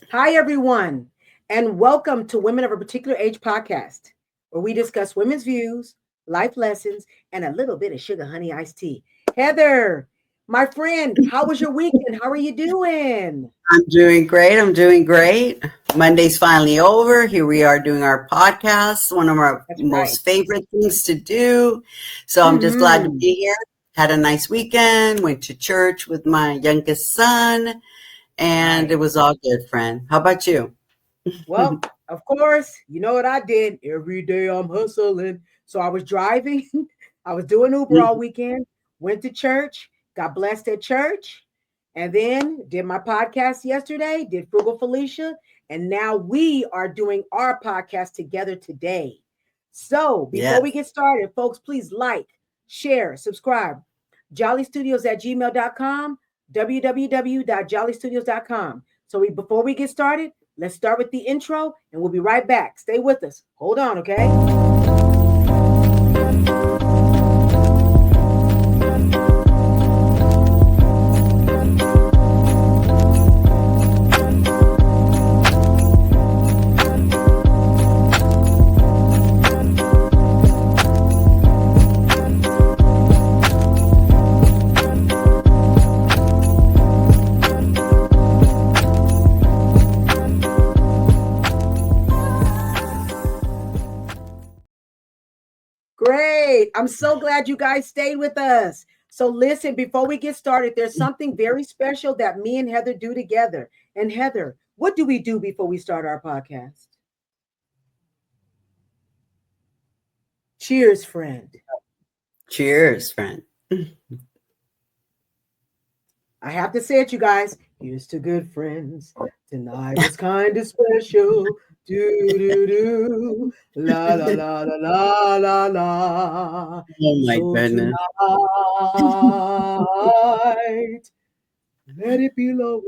Hi, everyone, and welcome to Women of a Particular Age podcast, where we discuss women's views, life lessons, and a little bit of sugar honey iced tea. Heather, my friend, how was your weekend? How are you doing? I'm doing great. I'm doing great. Monday's finally over. Here we are doing our podcast, one of our That's right. most favorite things to do. So I'm just glad to Hmm. be here. Had a nice weekend, went to church with my youngest son, and Right. it was all good, friend. How about you? Well, of course, you know what I did. Every day I'm hustling. So I was driving, I was doing Uber all weekend, went to church, got blessed at church, and then did my podcast yesterday, did Frugal Felicia, and now we are doing our podcast together today. So before we Yes. get started, folks, please like, share, subscribe. Jollystudios at gmail.com, www.jollystudios.com. So before we get started, let's start with the intro and we'll be right back. Stay with us. Hold on, okay? Great. I'm so glad you guys stayed with us. So, listen, before we get started, there's something very special that me and Heather do together. And, Heather, what do we do before we start our podcast? Cheers, friend. Cheers, friend. I have to say it, you guys. Here's to good friends. Tonight is kind of special. Do, do, do. La, la, la, la, la, la, la. Oh my So goodness. tonight, let it be low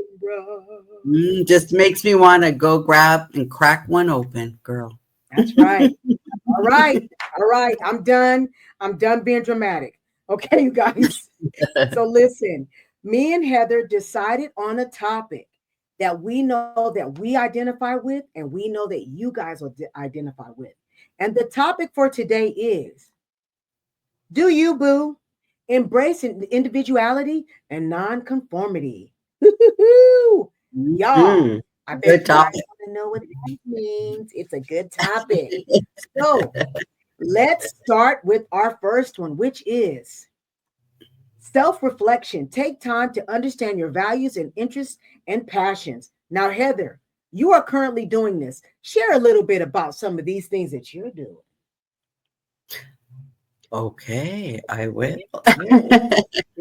and Just bright. makes me want to go grab and crack one open, girl. That's right. All right. All right. I'm done. I'm done being dramatic. Okay, you guys. So listen, me and Heather decided on a topic that we know that we identify with and we know that you guys will identify with. And the topic for today is, do you, boo, embrace individuality and nonconformity? Y'all, Mhm. I bet Good you guys topic. want to know what that means. It's a good topic. So let's start with our first one, which is self reflection. Take time to understand your values and interests and passions. Now, Heather, you are currently doing this. Share a little bit about some of these things that you're doing. Okay, I will. Yeah, yeah.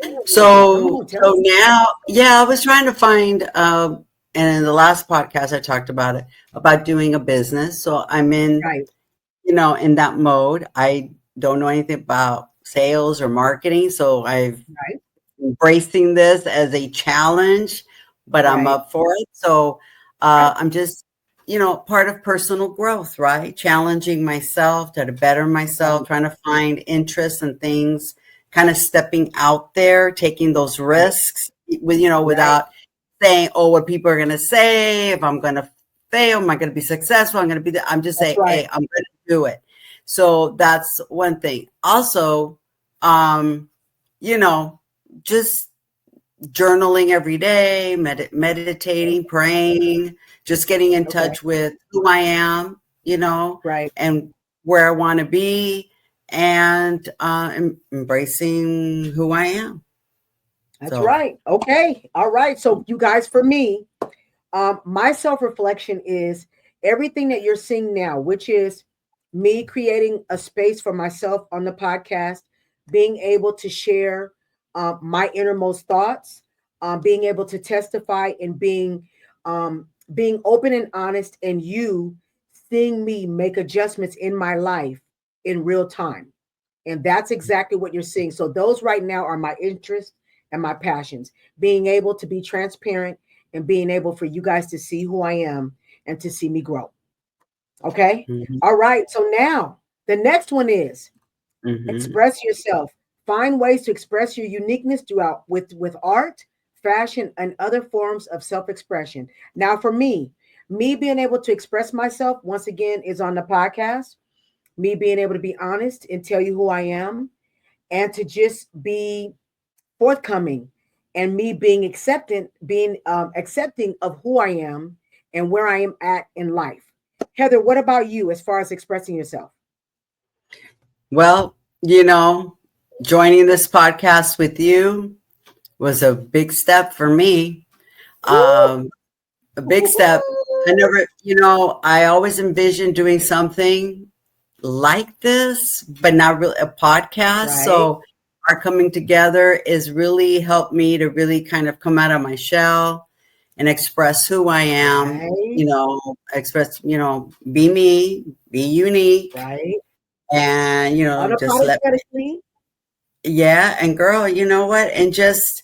Come So on, tell so us. now, yeah, I was trying to find, and in the last podcast I talked about it, about doing a business. So I'm in, Right, in that mode. I don't know anything about sales or marketing, so I've right, embracing this as a challenge, but I'm right, up for it. So right, I'm just, part of personal growth, right? Challenging myself, to better myself, right, trying to find interests and things, kind of stepping out there, taking those right, risks right. without saying, oh, what people are going to say, if I'm going to fail, am I going to be successful? I'm going to be, I'm just That's saying, right. hey, I'm going to do it. So that's one thing. Also, um, you know, just journaling every day, meditating, praying, just getting in Okay, touch with who I am, right. and where I want to be, and embracing who I am. That's So, right. Okay. All right. So, you guys, for me, my self reflection is everything that you're seeing now, which is me creating a space for myself on the podcast, being able to share my innermost thoughts, being able to testify, and being open and honest, and you seeing me make adjustments in my life in real time. And that's exactly what you're seeing. So those right now are my interests and my passions. Being able to be transparent and being able for you guys to see who I am and to see me grow. Okay? mhm, All right. So now the next one is mhm, express yourself. Find ways to express your uniqueness throughout with art, fashion, and other forms of self-expression. Now, for me, Me being able to express myself once again is on the podcast. Me being able to be honest and tell you who I am, and to just be forthcoming, and me being accepting of who I am and where I am at in life. Heather, what about you as far as expressing yourself? Well, joining this podcast with you was a big step for me. Ooh. A big step. I always envisioned doing something like this, but not really a podcast. Right. So our coming together is really helped me to really kind of come out of my shell and express who I am, Right. be me, be unique, Right. and, just Unapologetically. yeah. And girl, you know what? And just,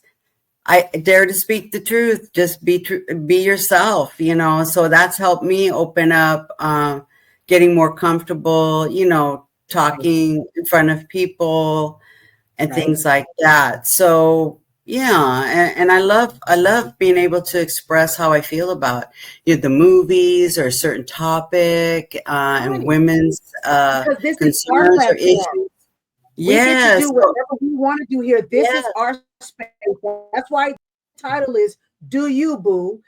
I dare to speak the truth. Just be true, be yourself, So that's helped me open up, getting more comfortable, Right. talking in front of people and Right. things like that. So yeah, and I love being able to express how I feel about the movies or a certain topic, and Right. women's Because this is our concerns or platform. issues. We get to Yes, do whatever we want to do here. This is yes, our space. That's why the title is Do You Boo?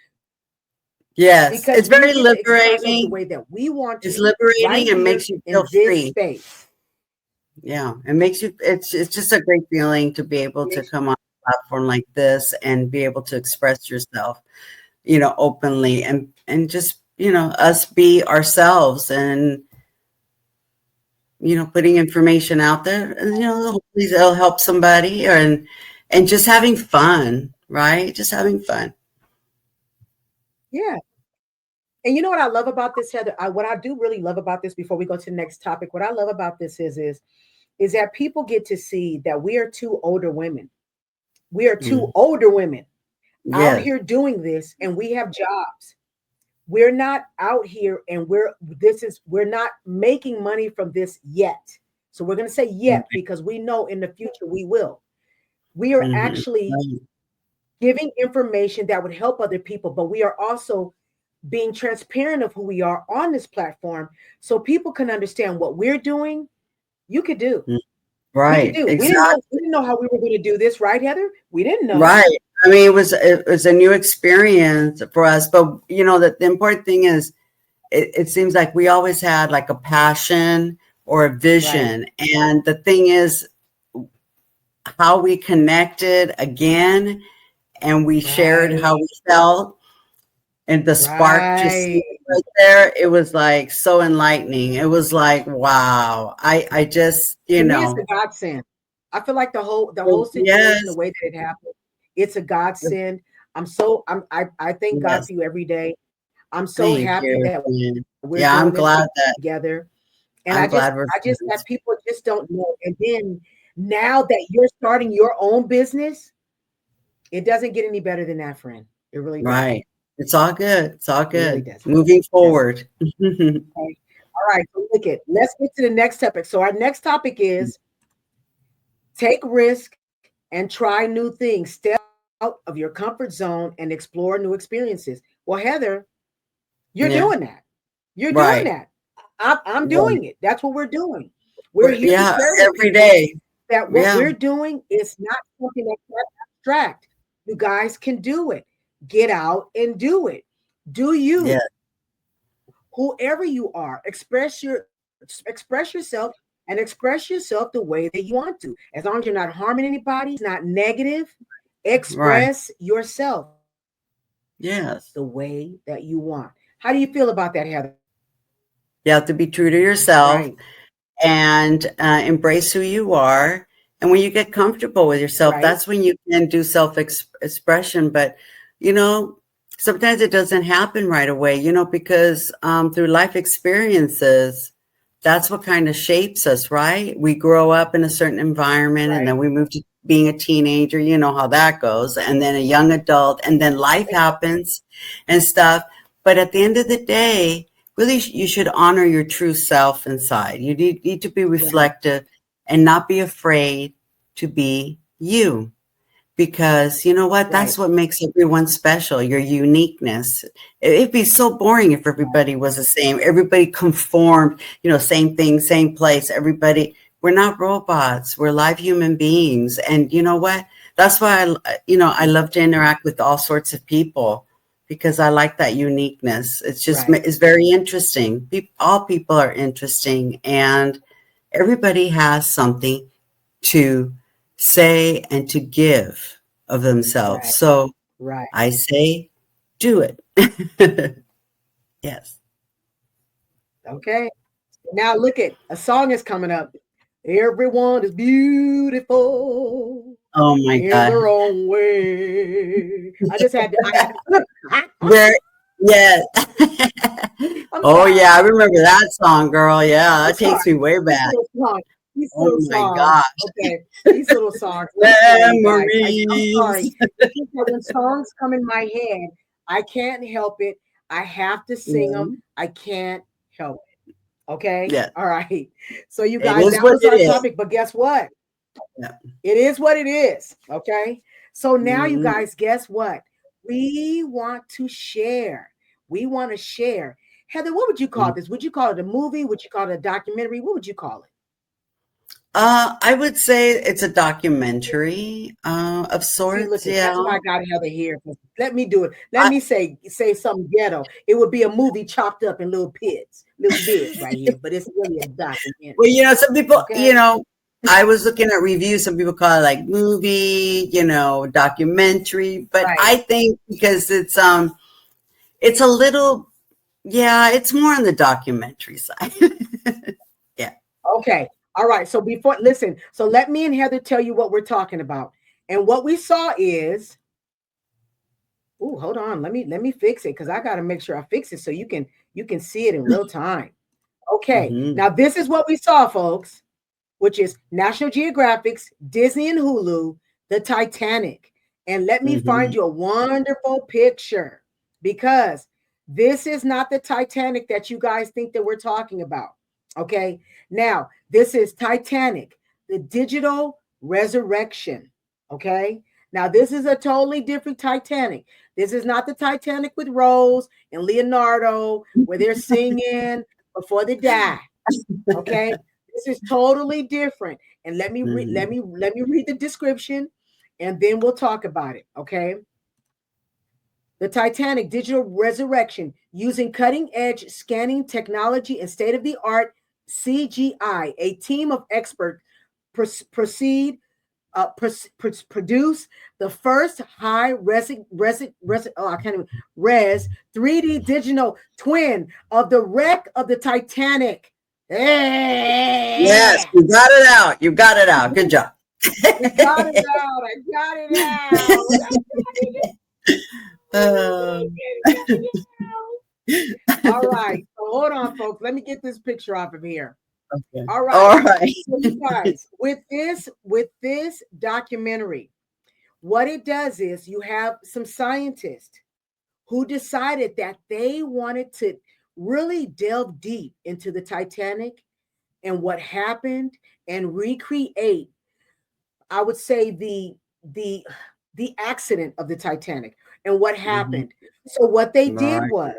yes. Because It's we very get to express ourselves the liberating. way that we want It's to right liberating and here makes you feel in this free. space. Yeah, it makes you. It's just a great feeling to be able to Makes- come on a platform like this and be able to express yourself, openly, and just us be ourselves, and putting information out there, and hopefully it'll help somebody, and just having fun, right? Just having fun. Yeah. And you know what I love about this, Heather? What I do really love about this before we go to the next topic, what I love about this is that people get to see that we are two older women. We are Mm. two older women out Yes, here doing this, and we have jobs. We're not out here and we're not making money from this yet. So we're going to say yet right. because we know in the future we will. We are Mhm. actually Right. giving information that would help other people, but we are also being transparent of who we are on this platform so people can understand what we're doing. You could do. Mm. We could Right, do. exactly. We didn't know how we were going to do this, right, Heather? We didn't know. Right. I mean, it was a new experience for us, but that the important thing is, it seems like we always had like a passion or a Right. vision, and the thing is how we connected again, and we shared how Right. we felt, and the spark just Right. right there. It was like so enlightening. It was like, wow. I just, To me, it's a godsend. I feel like the whole situation, the yes, way that it happened, it's a godsend. I thank God yes. for you every day. I'm so Thank happy you. that we're doing this Yeah, I'm glad together. that And I'm glad we're I just that friends. people just don't know. And then now that you're starting your own business, it doesn't get any better than that, friend. It really doesn't. Right. It's all good. It's all It really good. doesn't. Moving Doesn't. forward. Okay. All right. So look it. Let's get to the next topic. So our next topic is take risk and try new things. Step out of your comfort zone and explore new experiences. Well, Heather, you're Yeah. doing that. You're doing Right. that. I'm Right. doing it. That's what we're doing. We're here to Yeah. share with Every people day. that what Yeah. we're doing is not something that's abstract. You guys can do it. Get out and do it. Do Yeah. you, whoever you are, express yourself and express yourself the way that you want to. As long as you're not harming anybody, it's not negative. Right. Express yourself Yes. the way that you want. How do you feel about that, Heather? You have to be true to yourself Right, and embrace who you are. And when you get comfortable with yourself, right, that's when you can do self expression. But, you know, sometimes it doesn't happen right away, because through life experiences, that's what kind of shapes us, right? We grow up in a certain environment, and right, then we move to being a teenager, you know how that goes, and then a young adult, and then life happens and stuff. But at the end of the day, really, you should honor your true self inside. You need to be right, reflective and not be afraid to be you, because you know what? Right. That's what makes everyone special, your uniqueness. It'd be so boring if everybody was the same. Everybody conformed, same thing, same place. Everybody, we're not robots. We're live human beings. And you know what? That's why I love to interact with all sorts of people because I like that uniqueness. It's just, Right. it's very interesting. All people are interesting and everybody has something to say and to give of themselves. Right. So Right. I say, do it. Yes. Okay. Now look at a song is coming up. Everyone is beautiful Oh my in God. their own way. I had to There, yeah. I'm Oh yeah, I sorry. remember that song, girl. Yeah, I'm that takes me sorry. way These back. little songs. These Oh little my songs. gosh. Okay. These little songs. I'm sorry, you guys. I'm sorry. Memories. It's just that when songs come in my head, I can't help it. I have to sing them. Yeah. I can't help it. Okay. Yeah. All right. So you It guys, is that what was it our is. topic. But guess what? Yeah. It is what it is. Okay. So now, you Mhm. guys, guess what? We want to share. We want to share. Heather, what would you call this? Would you call it a movie? Would you call it a documentary? What would you call it? I would say it's a documentary of See, sorts. look at Yeah. that's why I got Heather here. Let me do it. Let me say something ghetto. It would be a movie chopped up in little bits right here, but it's really a documentary. Well, some people, Okay. I was looking at reviews. Some people call it like movie, documentary. But Right. I think because it's a little, yeah, it's more on the documentary side. Yeah. Okay. All right. So listen, so let me and Heather tell you what we're talking about. And what we saw is, oh, hold on. Let me fix it because I got to make sure I fix it so you can see it in real time. Okay. Hmm. Now this is what we saw, folks, which is National Geographic's Disney and Hulu, the Titanic. And let me find Hmm. you a wonderful picture because this is not the Titanic that you guys think that we're talking about. Okay. Now, this is Titanic, the digital resurrection. Okay. Now, this is a totally different Titanic. This is not the Titanic with Rose and Leonardo where they're singing before they die. Okay. This is totally different. And let me read Hmm. let me read the description and then we'll talk about it. Okay. The Titanic digital resurrection using cutting edge scanning technology and state of the art CGI. A team of experts produce the first high I can't even res 3D digital twin of the wreck of the Titanic. Yes, Yeah. you got it out. You got it out. Good job. I got it out. I got it out. I got it Uh, out. All right. So hold on, folks. Let me get this picture off of here. okay. All right. All right. So you guys, with this documentary, what it does is you have some scientists who decided that they wanted to really delve deep into the Titanic and what happened and recreate, I would say, the accident of the Titanic and what Mhm. happened. So what they did Right. was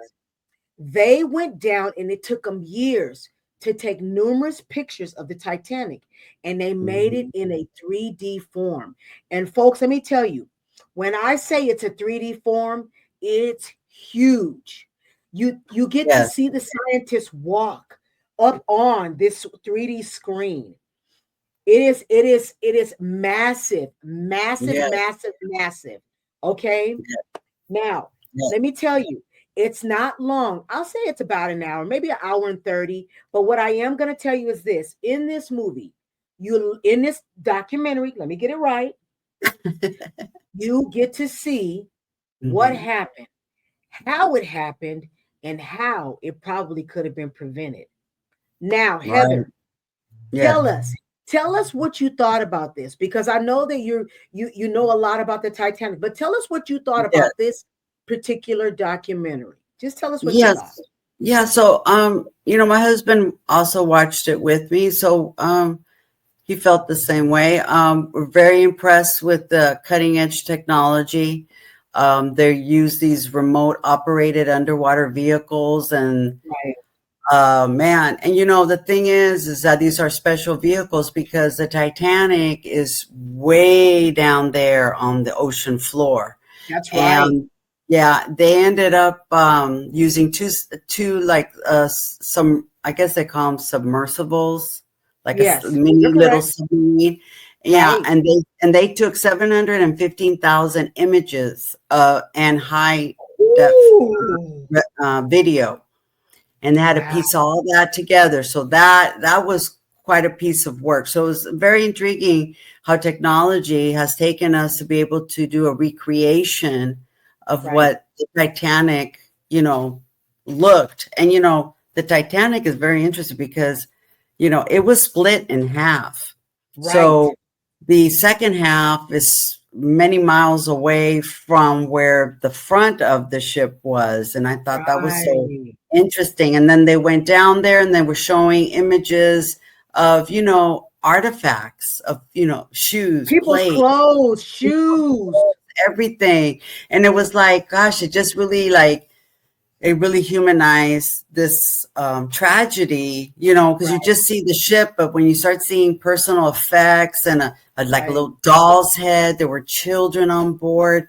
they went down and it took them years to take numerous pictures of the Titanic and they made it Mhm. in a 3D form. And folks, let me tell you, when I say it's a 3D form, it's huge. You get to Yes. see the scientists walk up on this 3D screen. It is massive, massive, Yes. massive, massive. Okay? Now, Yes. let me tell you, it's not long. I'll say it's about an hour, maybe an hour and 30. But what I am going to tell you is this: in this movie, in this documentary, let me get it right, you get to see what Mhm. happened, how it happened, and how it probably could have been prevented. Now, Right. Heather, Yeah. tell us. Tell us what you thought about this because I know that you know a lot about the Titanic, but tell us what you thought Yes. about this particular documentary. Just tell us what you thought. Yes. Yeah. So, my husband also watched it with me. So, he felt the same way. We're very impressed with the cutting edge technology. They use these remote operated underwater vehicles, and Right. man, and the thing is that these are special vehicles because the Titanic is way down there on the ocean floor. That's right. And yeah, they ended up using two like some, I guess they call them submersibles, like a Yes, mini you're little correct. submarine. Yeah, Right. and they took 715,000 images and high depth Ooh. video, and they had to Wow. piece all that together. So that was quite a piece of work. So it was very intriguing how technology has taken us to be able to do a recreation of Right. what the Titanic, looked. And the Titanic is very interesting because it was split in half. Right. So the second half is many miles away from where the front of the ship was. And I thought that was so Right. interesting. And then they went down there and they were showing images of, artifacts of, shoes, People's plate, clothes, shoes. everything. And it was like, gosh, it just really like, it really humanized this tragedy, because you Right. just see the ship, but when you start seeing personal effects and like a Right. little doll's head, there were children on board.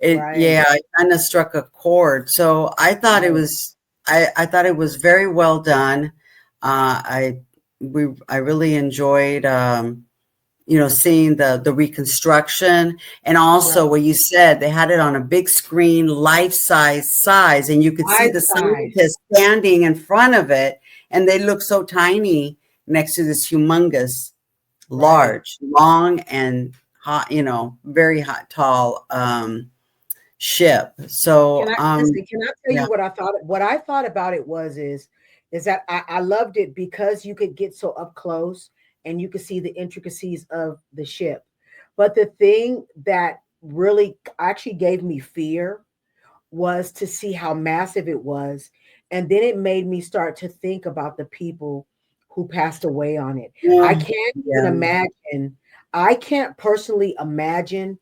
Right. Yeah, it kind of struck a chord. So Right. I thought it was very well done. I really enjoyed, seeing the reconstruction, and also Right. what you said, they had it on a big screen, size, and you could see Life the size. scientists standing in front of it, and they look so tiny next to this humongous, Right. large, long, and hot, very hot, tall ship. Can So, I listen? Can I tell yeah. you what I thought? What I thought about it is that I loved it because you could get so up close and you could see the intricacies of the ship. But the thing that really actually gave me fear was to see how massive it was. And then it made me start to think about the people who passed away on it. I Yeah. can't even Yeah. imagine, I can't personally imagine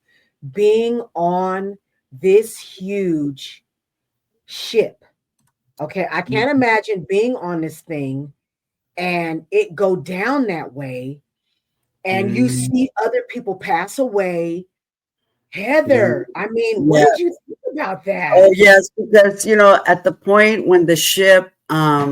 being on this huge ship. Okay. I can't imagine being on this thing and it go down that way and you Mhm. see other people pass away. Yeah. Heather, I mean, what Yeah. did you think about that? Oh yes, because at the point when the ship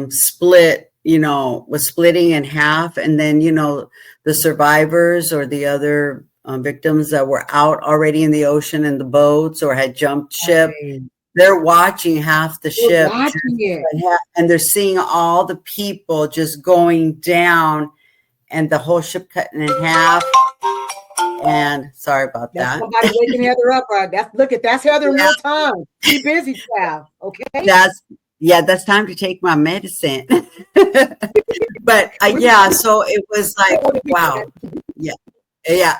split, was splitting in half, and then the survivors or the other victims that were out already in the ocean in the boats or had jumped ship, Right. they're watching half the We're ship just, watching it. and they're seeing all the people just going down, and the whole ship cutting in half. And sorry about That's that. somebody waking Heather up. Right? That's Heather in real time. Be busy, child. Okay. That's yeah, that's time to take my medicine. But We yeah, so it was like, wow. Yeah. Yeah.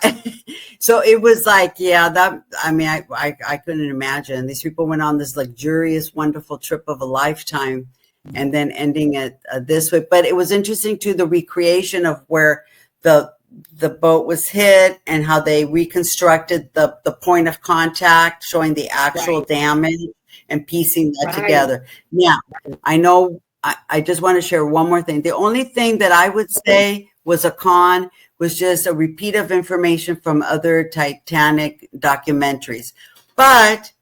So it was like, yeah, that I mean, I couldn't imagine. These people went on this luxurious, wonderful trip of a lifetime and then ending it this way. But it was interesting too, the recreation of where the the boat was hit and how they reconstructed the point of contact, showing the actual right, damage and piecing that right, together. Now, I know I just want to share one more thing. The only thing that I would say was a con was just a repeat of information from other Titanic documentaries. But,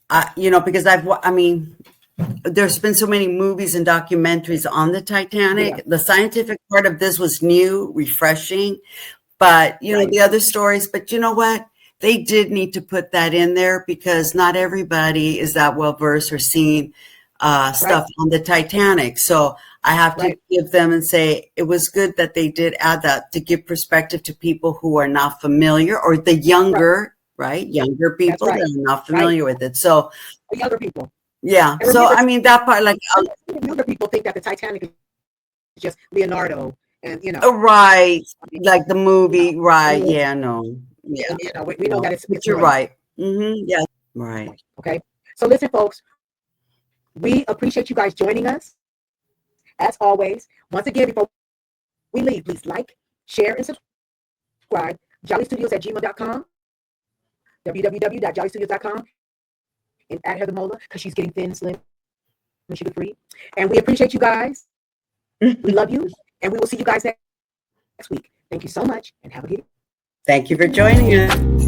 because I mean, there's been so many movies and documentaries on the yeah, Titanic. The scientific part of this was new, refreshing, but right, the other stories, but you know what? They did need to put that in there because not everybody is that well versed or seen right, stuff on the Titanic. So I have to right, give them and say it was good that they did add that to give perspective to people who are not familiar, or the right. younger, right? Younger That's people that right, are not right. familiar with it. So The younger people. yeah. And So remember, I mean that part, like, the younger people think that the Titanic is just Leonardo, and right, I mean, like the movie, right? and, Yeah, no, yeah, we know no, that but it's you're real. right. Yeah, right. Okay, so listen, folks, we appreciate you guys joining us as always. Once again, before we leave, please like, share, and subscribe. subscribe. jollystudios@gmail.com, www.jollystudios.com, and at Heather Mola, because she's getting thin, slim, and sugar free. And we appreciate you guys. We love you, and we will see you guys next week. Thank you so much, and have a good day. Thank you for joining us.